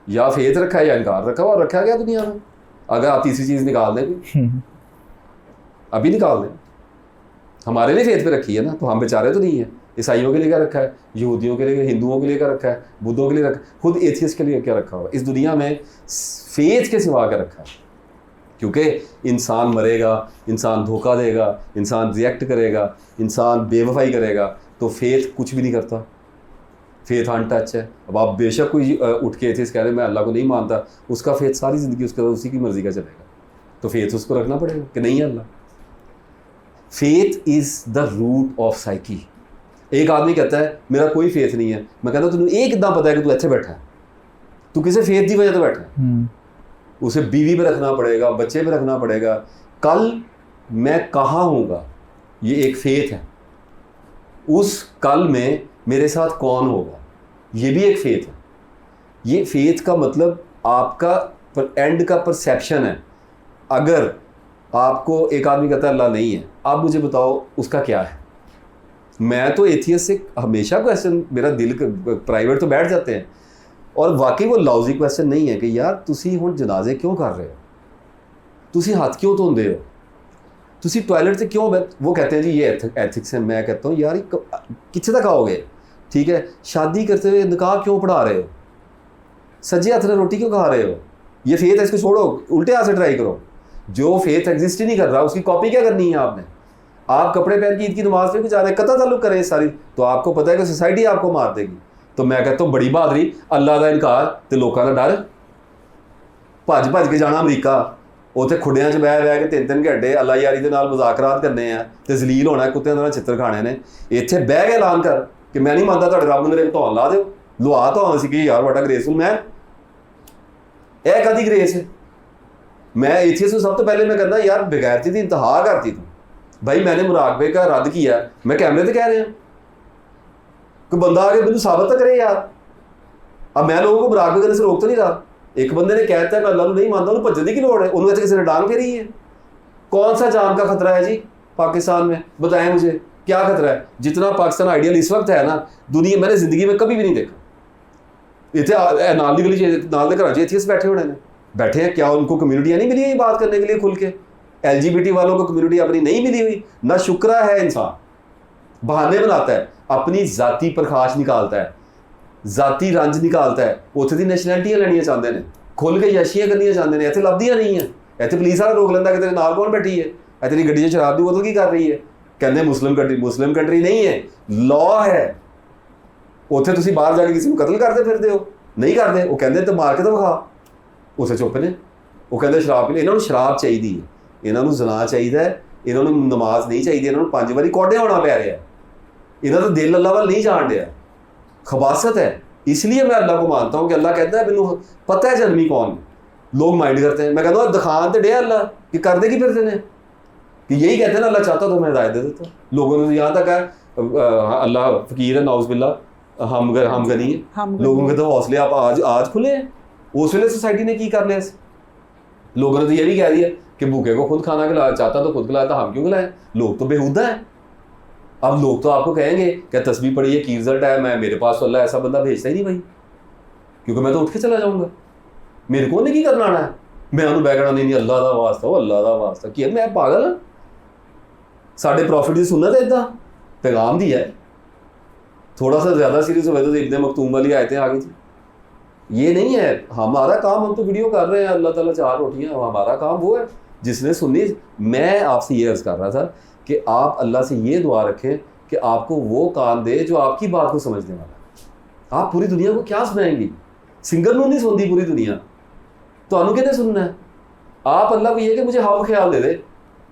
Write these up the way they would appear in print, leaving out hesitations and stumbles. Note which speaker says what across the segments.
Speaker 1: یا فیتھ رکھا ہے یا انکار رکھا ہوا. اور رکھا گیا دنیا میں. اگر آپ تیسری چیز نکال دیں بھی, ابھی نکال دیں. ہمارے لیے فیتھ پہ رکھی ہے نا, تو ہم بیچارے تو نہیں ہیں. عیسائیوں کے لیے کیا رکھا ہے, یہودیوں کے لیے, ہندوؤں کے لیے کیا رکھا ہے, بدھوں کے لیے رکھا ہے, خود ایتھیسٹ کے لیے کیا رکھا ہوا. اس دنیا میں فیتھ کے سوا کیا رکھا ہے. کیونکہ انسان مرے گا, انسان دھوکہ دے گا, انسان ریئیکٹ کرے گا, انسان بے وفائی کرے گا, تو فیتھ کچھ بھی نہیں کرتا. فیتھ ان ٹچ ہے. اب آپ بے شک کوئی اٹھ کے ایتھیسٹ کہہ رہے میں اللہ کو نہیں مانتا, اس کا فیتھ ساری زندگی اس کے ساتھ اسی کی مرضی کا چلے گا. تو فیتھ اس کو رکھنا پڑے گا کہ نہیں ہے اللہ. Faith is the root of psyche. ایک آدمی کہتا ہے میرا کوئی فیتھ نہیں ہے, میں کہتا ہوں تمہیں ایک اتنا پتا ہے کہ تو ایسے بیٹھا ہے, تو کسے فیتھ دی وجہ سے بیٹھا ہے. اسے بیوی پہ رکھنا پڑے گا, بچے پہ رکھنا پڑے گا, کل میں کہاں ہوں گا, یہ ایک فیتھ ہے. اس کل میں میرے ساتھ کون ہوگا, یہ بھی ایک فیتھ ہے. یہ فیتھ کا مطلب آپ کا اینڈ کا پرسیپشن ہے. اگر آپ کو ایک آدمی کہتا ہے اللہ نہیں ہے, آپ مجھے بتاؤ اس کا کیا ہے. میں تو ایتھیسٹ سے ہمیشہ کویسچن, میرا دل پرائیویٹ تو بیٹھ جاتے ہیں, اور واقعی وہ لاؤزی کویسچن نہیں ہے کہ یار تسی ہن جنازے کیوں کر رہے ہو, تسی ہاتھ کیوں دھوندے ہو, تسی ٹوائلٹ سے کیوں, وہ کہتے ہیں جی یہ ایتھکس ہے. میں کہتا ہوں یار کتنے تک آؤ گے. ٹھیک ہے, شادی کرتے ہوئے نکاح کیوں پڑھا رہے ہو, سجے ہاتھ سے روٹی کیوں کھا رہے ہو. یہ فیتھ ہے, اس کو چھوڑو, الٹے ہاتھ سے ٹرائی کرو. جو فیتھ ایگزسٹ ہی نہیں کر رہا اس کی کاپی کیا کرنی ہے آپ نے. آپ کپڑے پہن کے عید کی نماز پہ بھی جا رہے ہیں, قطع تعلق کریں ساری, تو آپ کو پتہ ہے کہ سوسائٹی آپ کو مار دے گی. تو میں کہتا ہوں بڑی بہادری, اللہ کا انکار تے لوکاں دا ڈر. بھج کے جانا امریکہ, اتنے کھڈیاں 'چ بہ کے 3 گھنٹے اللہ یاری دے نال مذاکرات کرنے ہیں, تے ذلیل ہونا ہے, کتےاں دے نال چھتر کھانے نے. اتنے بہ کے اعلان کر کہ میں نہیں مانتا تہاڈے رب نے میرے دھون لا دیو, لوا تو سی کہ یار واٹا گریسفل مین. اے کدی گریس ہے. میں ایتھیسٹ کو سب تو پہلے میں کہنا یار بغیرتی دی انتہا کرتی تو بھائی, میں نے مراقبے کا رد کیا, میں کیمرے تے کہہ رہے ہیں, کوئی بندہ آ کے مجھے ثابت تو کرے یار. اب میں لوگوں کو مراقبے کرنے سے روک تو نہیں رہا. ایک بندے نے کہتا ہے میں اللہ کو نہیں مانتا, انہوں بھجنے کی لوڑ ہے, انہوں نے کسی نے ڈانگ پھیری ہے. کون سا جان کا خطرہ ہے جی پاکستان میں, بتائیں مجھے کیا خطرہ ہے. جتنا پاکستان آئیڈیل اس وقت ہے نا دنیا, میں نے زندگی میں کبھی بھی نہیں دیکھا. اتنے نال دی گلی نال دے گھر ایتھیسٹ بیٹھے ہونے نے, بیٹھے ہیں. کیا ان کو کمیونٹیاں نہیں ملی ہوئی بات کرنے کے لیے کھل کے؟ LGBT والوں کو کمیونٹی اپنی نہیں ملی ہوئی. نہ شکرہ ہے انسان, بہانے بناتا ہے, اپنی ذاتی پرخاش نکالتا ہے, ذاتی رنج نکالتا ہے. اتنے دی نیشنلٹیاں لینیاں چاہتے ہیں, کھل کے یشیاں کرنی چاہتے ہیں, اتنے لبدیاں نہیں ہیں. اتنے پولیس والا روک لینا کہ تیرے نال کون بیٹھی ہے, تیری گڈی 'چ شراب دی بوتل کی کر رہی ہے. کہتے ہیں مسلم کنٹری نہیں ہے, لا ہے. اتنے تسی باہر جا کے کسی کو قتل کرتے پھرتے ہو, نہیں کرتے. وہ کہتے تو مار کے تو وکھا, اتنے چپ نے. وہ کہتے شراب پی, انہوں نے شراب چاہیے, انہوں نے زنا چاہیے, انہوں نے نماز نہیں چاہیے, انہوں نے 5 باری کوڈے ہونا پی رہا ہے. انہوں نے دل اللہ وال نہیں جان دیا. خباثت ہے. اس لیے میں اللہ کو مانتا ہوں کہ اللہ کہتا ہے مینوں پتہ ہے جنمی کون. لوگ مائنڈ کرتے ہیں, میں کہتا ہوں دکھان تو ڈیا اللہ کہ کر دے گی پھرتے ہیں, کہ یہی کہتے ہیں نا اللہ چاہتا تو میں ہدایت دے دیتا. لوگوں نے یہاں تک ہے اللہ فقیر ہے نعوذ باللہ, ہم غنی ہیں. لوگوں کے تو حوصلے آپ آج کھلے ہیں. اس ویلے سوسائٹی نے کی کر لیا. لوگوں نے تو یہ بھی کہہ دیا کہ بھوکے کو خود کھانا کھلایا, چاہتا تو خود کھلایا, ہم کیوں کھلائیں. لوگ تو بےہودہ ہیں. اب لوگ تو آپ کو کہیں گے کہ تسبیح پڑھی ہے کی رزلٹ ہے, میں میرے پاس تو اللہ ایسا بندہ بھیجتا ہی نہیں بھائی, کیونکہ میں تو اٹھ کے چلا جاؤں گا. میرے کو نہیں کی کرنا آنا ہے. میں انہوں بیکنا نہیں اللہ دا واسطہ, اللہ دا واسطہ کیا, میں پاگل ہوں. ساڈے پروفٹ دی سنت ہے اتنا پیغام دی ہے. تھوڑا سا زیادہ سیریس ہوئے تو ابن مکتوم والی آیتیں آ گئی تھی. یہ نہیں ہے ہمارا کام, ہم تو ویڈیو کر رہے ہیں اللہ تعالیٰ 4 روٹیاں, ہمارا کام وہ ہے جس نے سنی. میں آپ سے یہ عرض کر رہا تھا کہ آپ اللہ سے یہ دعا رکھیں کہ آپ کو وہ کان دے جو آپ کی بات کو سمجھنے والا ہے. آپ پوری دنیا کو کیا سنائیں گی, سنگر نہیں سنتی پوری دنیا, تو انہوں کہتے سننا ہے. آپ اللہ کو یہ کہ مجھے ہاؤ خیال دے دے,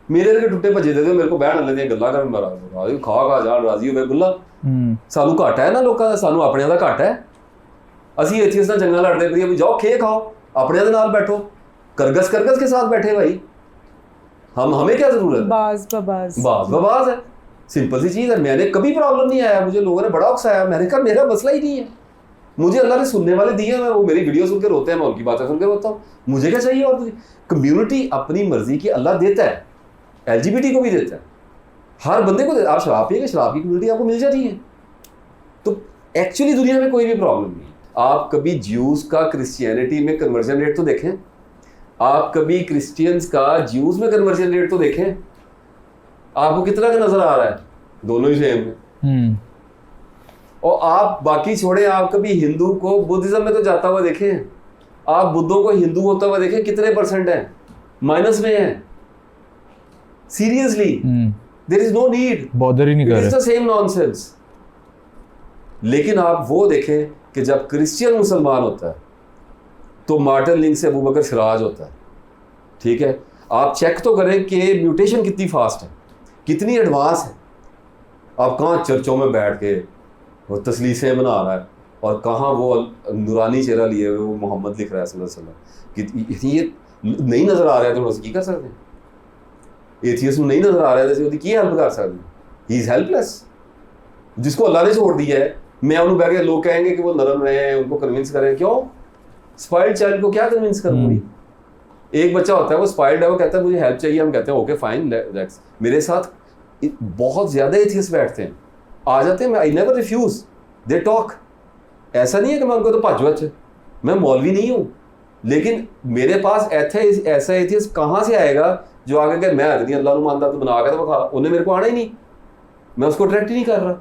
Speaker 1: میرے کے ٹوٹے بھجے دے دے, میرے کو بہن لے گلا کر کھا جان راضی ہوئے گلا. سانو گھٹ ہے نا لوگوں کا, سانو اپنے کا گھٹ ہے. اسی ایتھیسٹ نال جنگاں لڑتے پھریے بھی جاؤ کھے کھاؤ, اپنے دے نال بیٹھو, کرگس کے ساتھ بیٹھے بھائی. ہمیں کیا ضرورت ہے, باز بباز ہے, سمپل سی چیز ہے. میں نے کبھی پرابلم نہیں آیا, مجھے لوگوں نے بڑا اکسایا, میں نے کہا میرا مسئلہ ہی نہیں ہے. مجھے اللہ نے سننے والے دیے ہیں, وہ میری ویڈیو سن کے روتے ہیں, میں ان کی باتیں سن کے روتا ہوں. مجھے کیا چاہیے. اور کمیونٹی اپنی مرضی کی اللہ دیتا ہے, LGBT کو بھی دیتا ہے, ہر بندے کو. آپ شراب پیے کہ شراب کی کمیونٹی آپ کو مل جاتی ہے. تو ایکچولی دنیا میں کوئی بھی پرابلم نہیں ہے. آپ کبھی جیوز کا کرسچینٹی میں کنورژن ریٹ تو دیکھیں, آپ کبھی کرسچینز کا جیوز میں کنورژن ریٹ تو دیکھیں, آپ کو کتنا کا نظر آ رہا ہے؟ دونوں ہی سیم ہے. اور آپ باقی چھوڑیں, آپ کبھی ہندو کو بدھزم میں تو جاتا ہوا دیکھیں, آپ بدھوں کو ہندو ہوتا ہوا دیکھیں, کتنے پرسنٹ ہیں؟ مائنس میں ہیں. سیریسلی دیر از نو نیڈ,
Speaker 2: بادر ہی نہیں کر رہے,
Speaker 1: it is the same nonsense. لیکن آپ وہ دیکھیں کہ جب کرسچین مسلمان ہوتا ہے تو مارٹن لنک سے ابوبکر سراج ہوتا ہے. ٹھیک ہے, آپ چیک تو کریں کہ میوٹیشن کتنی فاسٹ ہے, کتنی ایڈوانس ہے. آپ کہاں چرچوں میں بیٹھ کے وہ تسلیسیں بنا رہا ہے, اور کہاں وہ نورانی چہرہ لیے ہوئے وہ محمد لکھ رہا ہے صلی اللہ علیہ وسلم. کہ یہ نہیں نظر آ رہا ہے تو اس کی کر سکتے ہیں؟ ایتھیسٹ نہیں نظر آ رہا ہے تو کی ہیلپ کر سکتے ہیں؟ ہی از ہیلپ لیس. جس کو اللہ نے چھوڑ دیا ہے, میں انہوں بیٹھ کے لوگ کہیں گے کہ وہ نرم رہے ہیں, ان کو کنونس کریں. کیوں؟ اسپائلڈ چائلڈ کو کیا کنونس کروں گی؟ ایک بچہ ہوتا ہے وہ اسپائلڈ ہے, وہ کہتا ہے مجھے ہیلپ چاہیے, ہم کہتے ہیں اوکے فائن لیٹس. میرے ساتھ بہت زیادہ ایتھیسٹ بیٹھتے ہیں, آ جاتے ہیں, میں I never refuse, they talk. ایسا نہیں ہے کہ میں ان کو تو بھج بچ, میں مولوی نہیں ہوں, لیکن میرے پاس ایسا ایتھیسٹ کہاں سے آئے گا جو آگے کہ میں نہیں اللہ کو مانتا تو بنا کے تو بخا, انہیں میرے کو آنا ہی نہیں, میں اس کو اٹریکٹ ہی نہیں کر رہا.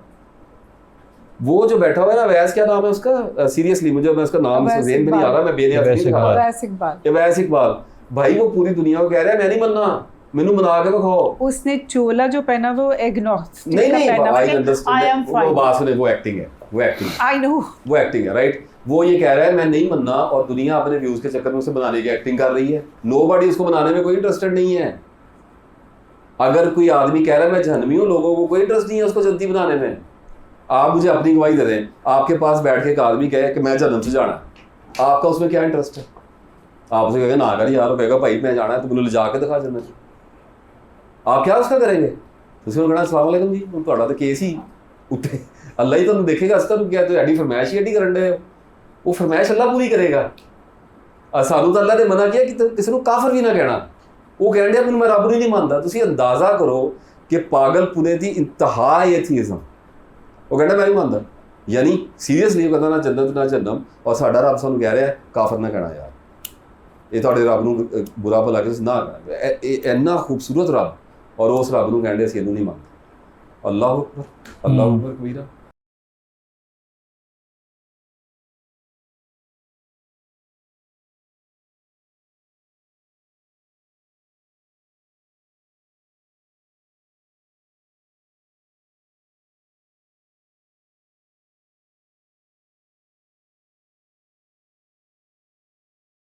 Speaker 1: وہ جو بیٹھا ہوا ہے نا, اویس کیا نام ہے اس کا, سیریسلی مجھے میں اس کا نام ذہن میں نہیں آ رہا, میں بے نیاز نہیں دکھا رہا, اویس اقبال بھائی, وہ پوری دنیا کو کہہ رہا ہے میں نہیں مننا, مینو بنا کے دکھاؤ. اس نے چولا جو پہنا وہ ایگنوسٹک کا پہنا ہے, وہ بات سنے, وہ ایکٹنگ ہے, وہ ایکٹنگ ہے, آئی نو وہ ایکٹنگ ہے, رائٹ. وہ یہ کہہ رہا ہے میں نہیں مننا, اور دنیا اپنے ویوز کے چکر میں اسے بنانے کی ایکٹنگ کر رہی ہے. نو باڈی اس کو بنانے میں کوئی انٹرسٹڈ نہیں ہے. اگر کوئی آدمی کہہ رہا ہے میں جہنمی ہوں, لوگوں کو کوئی انٹرسٹ نہیں ہے اس کو جنتی بنانے میں. آپ مجھے اپنی گواہی دے دیں, آپ کے پاس بیٹھ کے ایک آدمی کہے کہ میں جہنم سے جانا ہے, آپ کا اس میں کیا انٹرسٹ ہے؟ آپ اسے کہے گا نہ کر یار, وہ کہے گا بھائی میں جانا ہے تو مجھے لے جا کے دکھا جنت. آپ کیا اس کا کریں گے؟ اس کو کہنا السلام علیکم جی, تھوڑا تو کیس ہی اٹھے, اللہ ہی تمہیں دیکھے گا. اس طرح کیا تو ایڈی فرمائش ہی ایڈی کرن دے, وہ فرمائش اللہ پوری کرے گا. سانو تو اللہ نے منع کیا کہ کسی کو کافر بھی نہ کہنا. وہ کہن دیا میں رب نہیں مانتا. تسی اندازہ کرو کہ پاگل پونے دی انتہا ایتھیزم, وہ کہنا میں نہیں مانتا, یعنی سیریسلی کہتا نہ جنت نہ جہنم, اور ساڈا رب سانو کہہ رہا ہے کافر نہ کہنا یار, یہ تھوڑے رب نو برا بھلا کے نہ کہنا. اینا خوبصورت رب, اور اس رب نو کہن دے اسی نہیں مانتے. اللہ اکبر, اللہ اکبر کبیرہ.